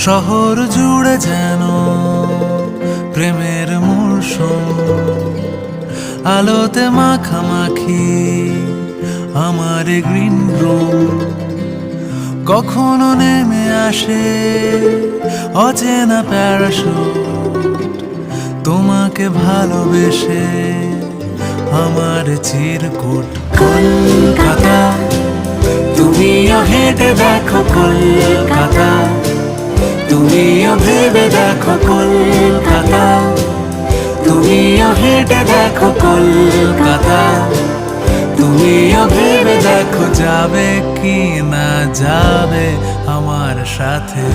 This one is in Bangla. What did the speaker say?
শহর জুড়ে যেন প্রেমের মৌসুম, আলোতে মাখামাখি আমার গ্রিন রুম। কখনো নেমে আসে অচেনা প্যারাশুট, তোমাকে ভালোবেসে আমার চিরকুট। কলকাতা, তুমিও হেঁটে দেখো কলকাতা, তুমিও ভেবে দেখো কলকাতা, তুমিও হেঁটে দেখো কলকাতা, তুমিও ভেবে দেখো যাবে কি না যাবে আমার সাথে।